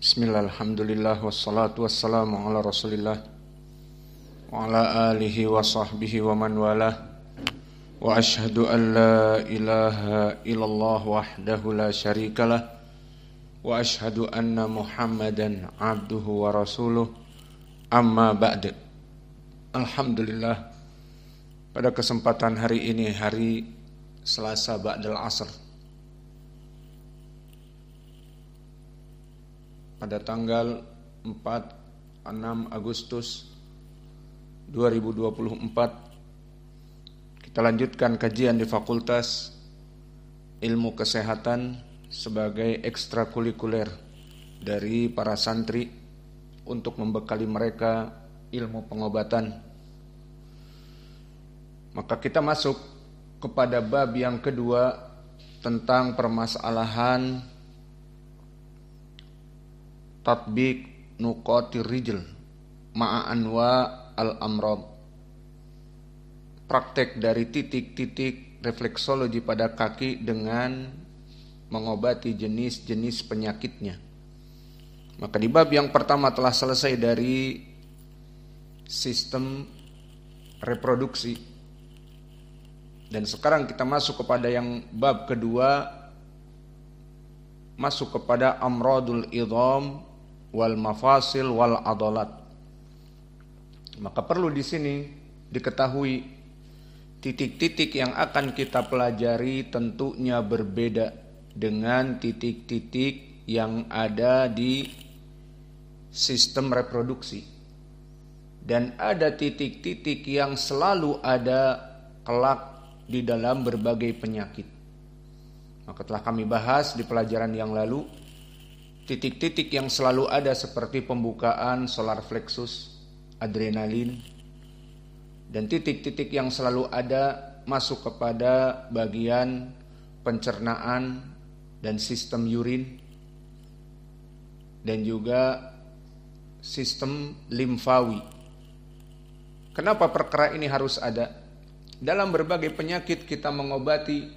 Bismillah, alhamdulillah, wassalatu wassalamu ala rasulillah wa ala alihi wa sahbihi wa man walah. Wa ashhadu an la ilaha illallah wahdahu la syarikalah wa ashhadu anna muhammadan abduhu wa rasuluh. Amma ba'd. Alhamdulillah, pada kesempatan hari ini, hari Selasa ba'dal asr, pada tanggal 4-6 Agustus 2024, kita lanjutkan kajian di Fakultas Ilmu Kesehatan sebagai ekstrakurikuler dari para santri untuk membekali mereka ilmu pengobatan. Maka kita masuk kepada bab yang kedua tentang permasalahan tatbik nuqatir rijl ma'a anwa al-amrad, praktek dari titik-titik refleksologi pada kaki dengan mengobati jenis-jenis penyakitnya. Maka di bab yang pertama telah selesai dari sistem reproduksi, dan sekarang kita masuk kepada yang bab kedua, masuk kepada amradul idham wal mafasil wal adalat. Maka perlu di sini diketahui titik-titik yang akan kita pelajari tentunya berbeda dengan titik-titik yang ada di sistem reproduksi, dan ada titik-titik yang selalu ada kelak di dalam berbagai penyakit. Maka telah kami bahas di pelajaran yang lalu titik-titik yang selalu ada seperti pembukaan solar plexus, adrenalin, dan titik-titik yang selalu ada masuk kepada bagian pencernaan dan sistem urin, dan juga sistem limfawi. Kenapa perkara ini harus ada? Dalam berbagai penyakit kita mengobati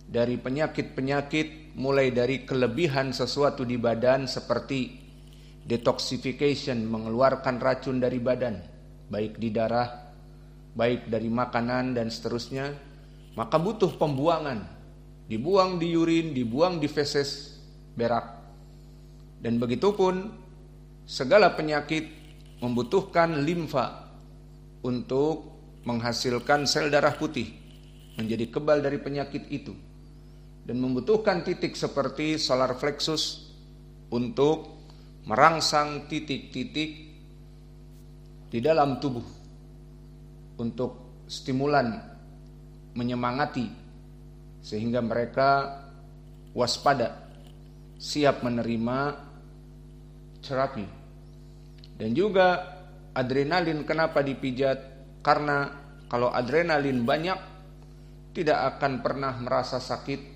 dari penyakit-penyakit, mulai dari kelebihan sesuatu di badan seperti detoxification, mengeluarkan racun dari badan, baik di darah, baik dari makanan dan seterusnya, maka butuh pembuangan, dibuang di urin, dibuang di feses, berak. Dan begitupun segala penyakit membutuhkan limfa untuk menghasilkan sel darah putih, menjadi kebal dari penyakit itu, dan membutuhkan titik seperti solar plexus untuk merangsang titik-titik di dalam tubuh untuk stimulan, menyemangati, sehingga mereka waspada, siap menerima terapi. Dan juga adrenalin kenapa dipijat? Karena kalau adrenalin banyak, tidak akan pernah merasa sakit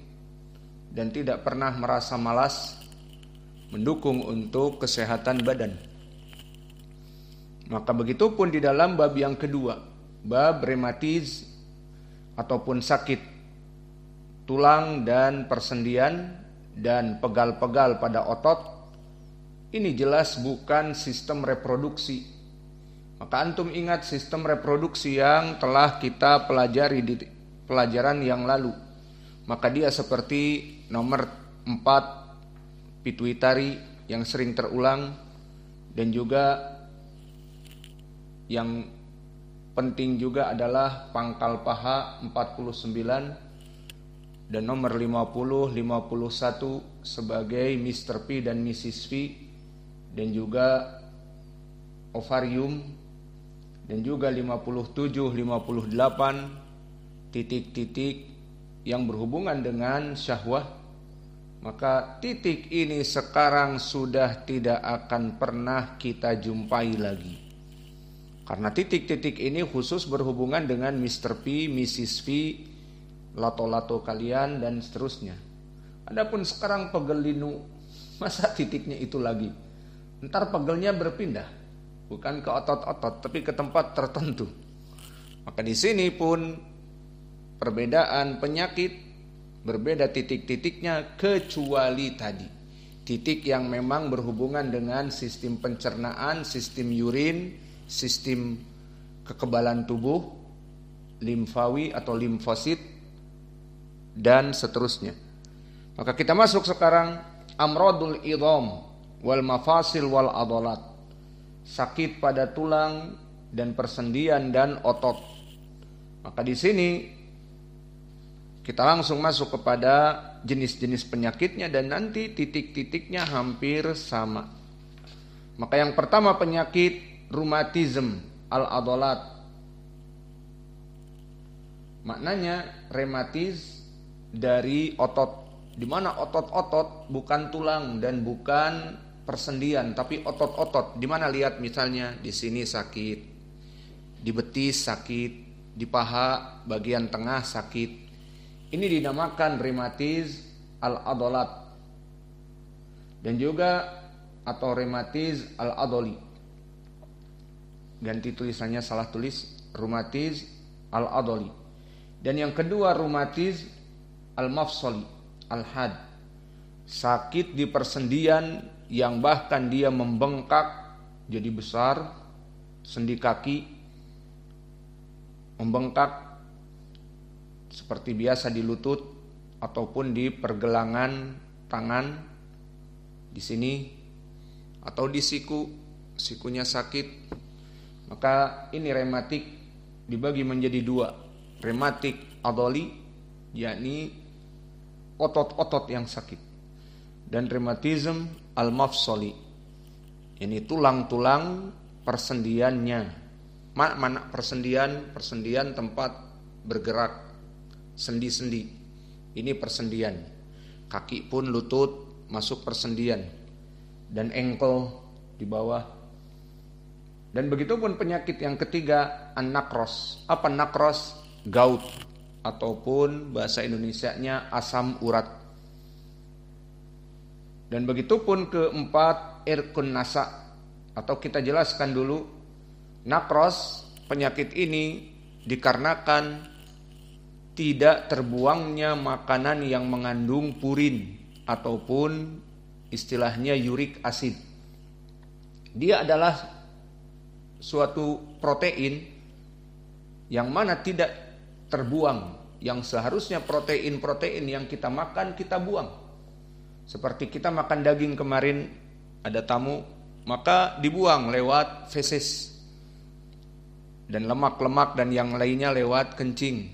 dan tidak pernah merasa malas, mendukung untuk kesehatan badan. Maka begitupun di dalam bab yang kedua, bab rematis ataupun sakit tulang dan persendian dan pegal-pegal pada otot, ini jelas bukan sistem reproduksi. Maka antum ingat sistem reproduksi yang telah kita pelajari di pelajaran yang lalu. Maka dia seperti nomor 4, pituitari yang sering terulang, dan juga yang penting juga adalah pangkal paha 49, dan nomor 50, 51 sebagai Mr. P dan Mrs. V, dan juga ovarium, dan juga 57, 58 titik-titik yang berhubungan dengan syahwah. Maka titik ini sekarang sudah tidak akan pernah kita jumpai lagi, karena titik-titik ini khusus berhubungan dengan Mr. P, Mrs. V, lato-lato kalian dan seterusnya. Adapun sekarang pegel linu, masa titiknya itu lagi? Ntar pegelnya berpindah, bukan ke otot-otot tapi ke tempat tertentu. Maka di sini pun perbedaan penyakit berbeda titik-titiknya, kecuali tadi titik yang memang berhubungan dengan sistem pencernaan, sistem urin, sistem kekebalan tubuh, limfawi atau limfosit, dan seterusnya. Maka kita masuk sekarang amradul idham wal mafasil wal adalat, sakit pada tulang dan persendian dan otot. Maka di sini kita langsung masuk kepada jenis-jenis penyakitnya dan nanti titik-titiknya hampir sama. Maka yang pertama penyakit rheumatism al-adalat. Maknanya rematis dari otot, di mana otot-otot bukan tulang dan bukan persendian, tapi otot-otot. Di mana lihat misalnya di sini sakit, di betis sakit, di paha bagian tengah sakit. Ini dinamakan rematis al-adalat. Dan juga atau rematis al-adoli. Ganti tulisannya, salah tulis, rematis al-adoli. Dan yang kedua rematis al-mafsali, al-had. Sakit di persendian yang bahkan dia membengkak jadi besar, sendi kaki membengkak seperti biasa di lutut ataupun di pergelangan tangan di sini atau di siku, sikunya sakit. Maka ini rematik dibagi menjadi dua, rematik adoli yakni otot-otot yang sakit, dan rematism al-mafsali ini tulang-tulang persendiannya. Mana persendian tempat bergerak, sendi-sendi, ini persendian. Kaki pun lutut masuk persendian, dan ankle di bawah. Dan begitu pun penyakit yang ketiga an-nakros. Apa nakros? Gout ataupun bahasa Indonesianya asam urat. Dan begitu pun keempat irkun nasa, atau kita jelaskan dulu nakros. Penyakit ini dikarenakan tidak terbuangnya makanan yang mengandung purin ataupun istilahnya uric acid. Dia adalah suatu protein yang mana tidak terbuang, yang seharusnya protein-protein yang kita makan kita buang. Seperti kita makan daging kemarin, ada tamu, maka dibuang lewat feses, dan lemak-lemak dan yang lainnya lewat kencing.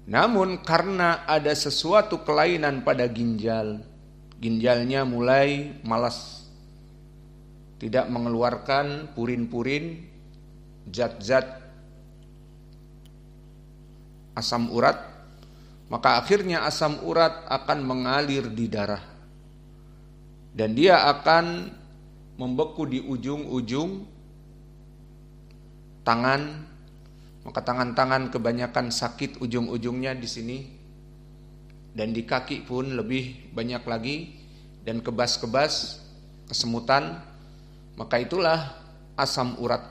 Namun karena ada sesuatu kelainan pada ginjalnya mulai malas, tidak mengeluarkan purin-purin, zat-zat asam urat, maka akhirnya asam urat akan mengalir di darah, dan dia akan membeku di ujung-ujung tangan. Maka tangan-tangan kebanyakan sakit ujung-ujungnya di sini, dan di kaki pun lebih banyak lagi, dan kebas-kebas, kesemutan. Maka itulah asam urat.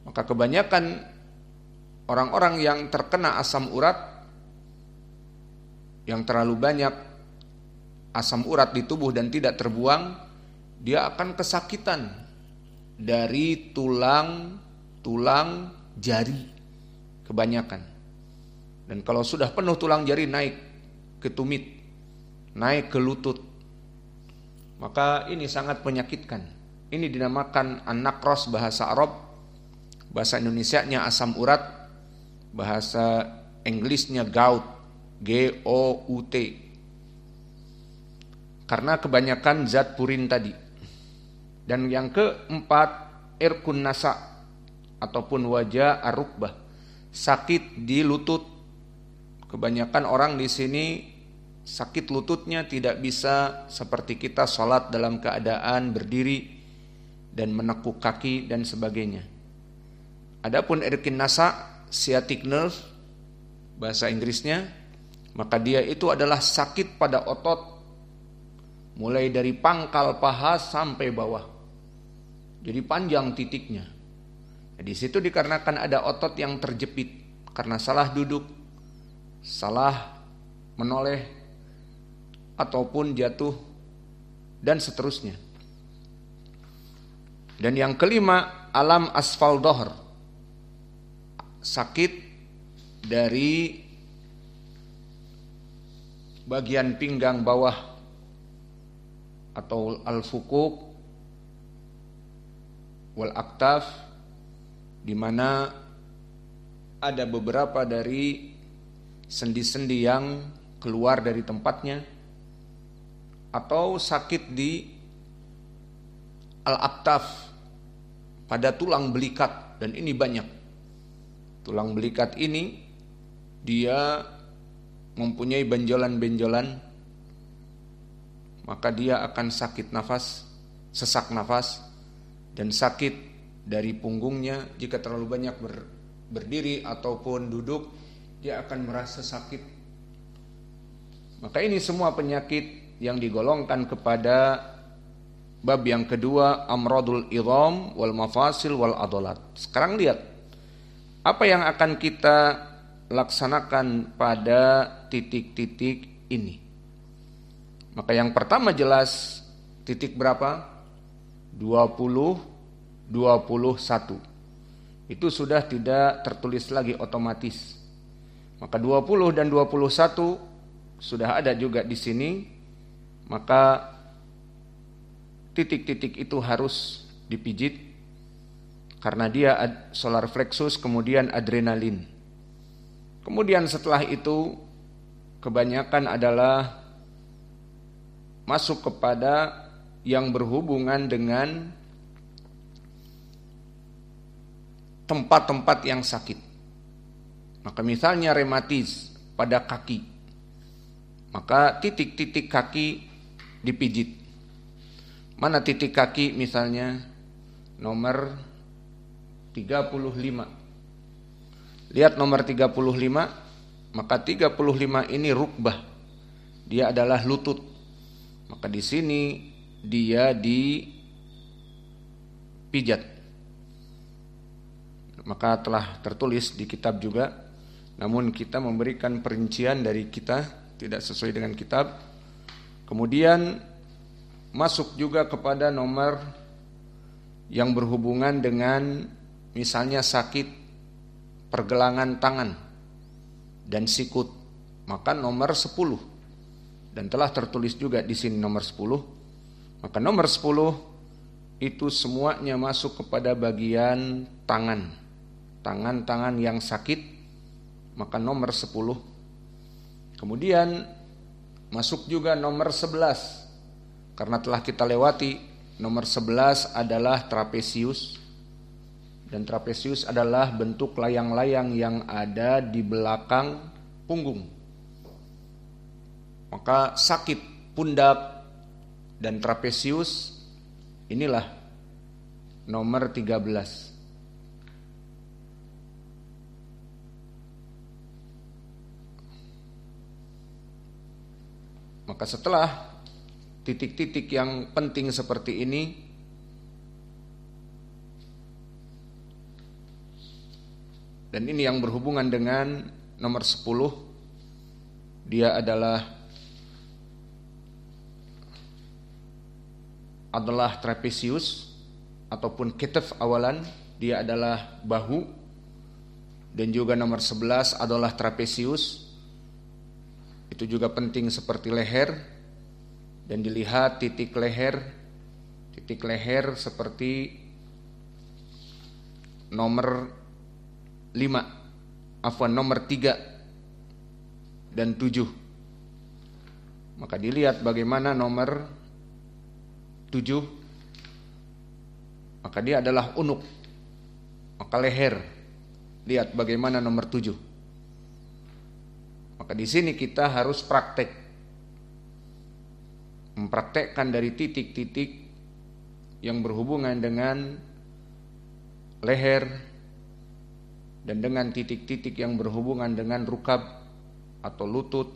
Maka kebanyakan orang-orang yang terkena asam urat, yang terlalu banyak asam urat di tubuh dan tidak terbuang, dia akan kesakitan dari tulang jari kebanyakan. Dan kalau sudah penuh tulang jari, naik ke tumit, naik ke lutut, maka ini sangat menyakitkan. Ini dinamakan an-nakros bahasa Arab, bahasa Indonesianya asam urat, bahasa Inggrisnya gout, G-O-U-T, karena kebanyakan zat purin tadi. Dan yang keempat irkun nasa ataupun wajah ar-rukbah, sakit di lutut. Kebanyakan orang di sini sakit lututnya, tidak bisa seperti kita sholat dalam keadaan berdiri dan menekuk kaki dan sebagainya. Adapun irkin nasa, sciatic nerve bahasa Inggrisnya, maka dia itu adalah sakit pada otot mulai dari pangkal paha sampai bawah, jadi panjang titiknya. Di situ dikarenakan ada otot yang terjepit karena salah duduk, salah menoleh, ataupun jatuh dan seterusnya. Dan yang kelima, alam asfal dohr, sakit dari bagian pinggang bawah atau al-fukuk wal aktaf, di mana ada beberapa dari sendi-sendi yang keluar dari tempatnya, atau sakit di al-aktaf pada tulang belikat, dan ini banyak. Tulang belikat ini dia mempunyai benjolan-benjolan, maka dia akan sakit nafas, sesak nafas, dan sakit dari punggungnya. Jika terlalu banyak berdiri ataupun duduk, dia akan merasa sakit. Maka ini semua penyakit yang digolongkan kepada bab yang kedua, amradul idham wal mafasil wal adolat. Sekarang lihat apa yang akan kita laksanakan pada titik-titik ini. Maka yang pertama jelas titik berapa? 20, 21. Itu sudah tidak tertulis lagi otomatis. Maka 20 dan 21 sudah ada juga di sini. Maka titik-titik itu harus dipijit karena dia solar plexus, kemudian adrenalin. Kemudian setelah itu kebanyakan adalah masuk kepada yang berhubungan dengan tempat-tempat yang sakit. Maka misalnya rematis pada kaki, maka titik-titik kaki dipijit. Mana titik kaki? Misalnya nomor 35. Lihat nomor 35, maka 35 ini rukbah. Dia adalah lutut. Maka di sini dia dipijat. Maka telah tertulis di kitab juga, namun kita memberikan perincian dari kita, tidak sesuai dengan kitab. Kemudian masuk juga kepada nomor yang berhubungan dengan misalnya sakit pergelangan tangan dan sikut, maka nomor 10. Dan telah tertulis juga di sini nomor 10. Maka nomor 10 itu semuanya masuk kepada bagian tangan. Tangan-tangan yang sakit, maka nomor 10. Kemudian masuk juga nomor 11. Karena telah kita lewati, nomor 11 adalah trapesius. Dan trapesius adalah bentuk layang-layang yang ada di belakang punggung. Maka sakit pundak dan trapesius inilah nomor 13. Maka setelah titik-titik yang penting seperti ini, dan ini yang berhubungan dengan nomor 10, dia adalah trapesius ataupun ketef awalan, dia adalah bahu. Dan juga nomor 11 adalah trapesius, itu juga penting seperti leher. Dan dilihat titik leher seperti nomor 5, nomor 3 dan 7. Maka dilihat bagaimana nomor 7, maka dia adalah unuk, maka leher. Lihat bagaimana nomor 7. Maka di sini kita harus mempraktekkan dari titik-titik yang berhubungan dengan leher dan dengan titik-titik yang berhubungan dengan rukab atau lutut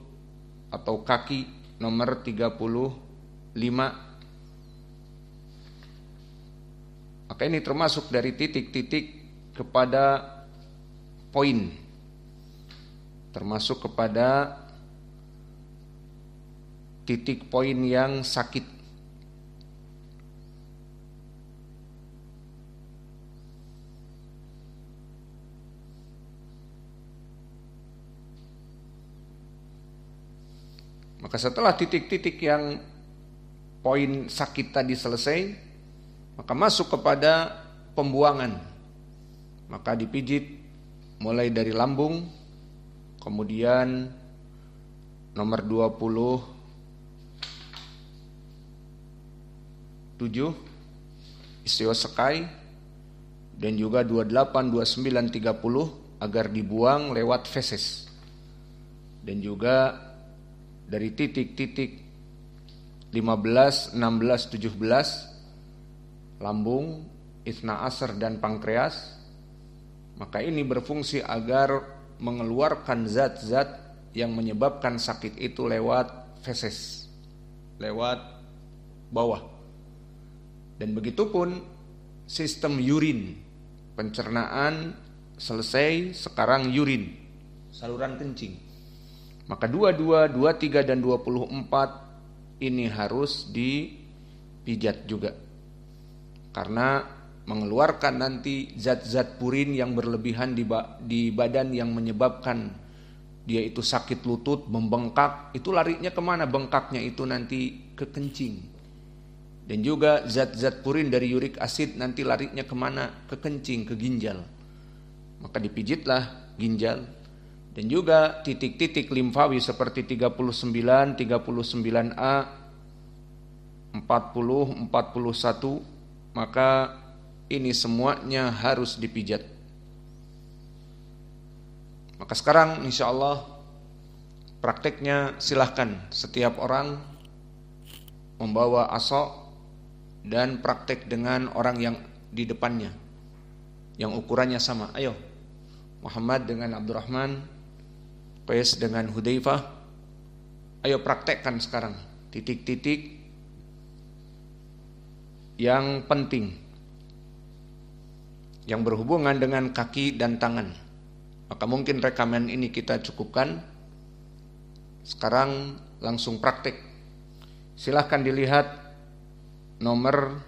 atau kaki, nomor 35. Maka ini termasuk dari titik-titik kepada poin, termasuk kepada titik poin yang sakit. Maka setelah titik-titik yang poin sakit tadi selesai, maka masuk kepada pembuangan. Maka dipijit mulai dari lambung, kemudian nomor 27 ischiosekai, dan juga 28, 29, 30 agar dibuang lewat feses. Dan juga dari titik-titik 15, 16, 17 lambung, itsna asar dan pankreas. Maka ini berfungsi agar mengeluarkan zat-zat yang menyebabkan sakit itu lewat feses, lewat bawah. Dan begitupun sistem urin, pencernaan selesai, sekarang urin, saluran kencing. Maka 22, 23 dan 24 ini harus dipijat juga. Karena mengeluarkan nanti zat-zat purin yang berlebihan di badan yang menyebabkan dia itu sakit lutut, membengkak, itu larinya kemana bengkaknya itu nanti? Ke kencing. Dan juga zat-zat purin dari uric acid nanti larinya kemana? Ke kencing, ke ginjal. Maka dipijitlah ginjal. Dan juga titik-titik limfawi seperti 39, 39A, 40, 41, maka ini semuanya harus dipijat. Maka sekarang insya Allah prakteknya silahkan setiap orang membawa asok dan praktek dengan orang yang di depannya yang ukurannya sama. Ayo, Muhammad dengan Abdurrahman, Qais dengan Hudzaifah, ayo praktekkan sekarang titik-titik yang penting yang berhubungan dengan kaki dan tangan. Maka mungkin rekaman ini kita cukupkan. Sekarang langsung praktek. Silahkan dilihat nomor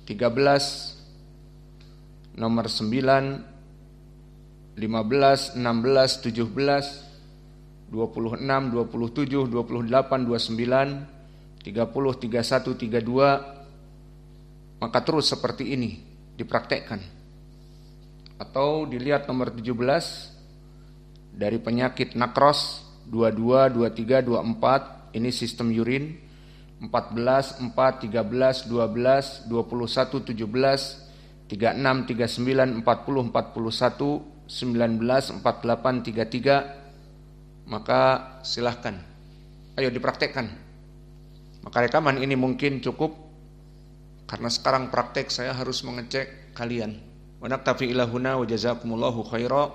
13, nomor 9, 15, 16, 17, 26, 27, 28, 29, 30, 31, 32. Maka terus seperti ini dipraktekkan. Atau dilihat nomor 17 dari penyakit nakros 22, 23, 24, ini sistem urin, 14, 4, 13, 12, 21, 17, 36, 39, 40, 41, 19, 48, 33. Maka silahkan, ayo dipraktekkan. Maka rekaman ini mungkin cukup, karena sekarang praktek saya harus mengecek kalian. Wa naktafi ila huna wa jazakumullahu khaira.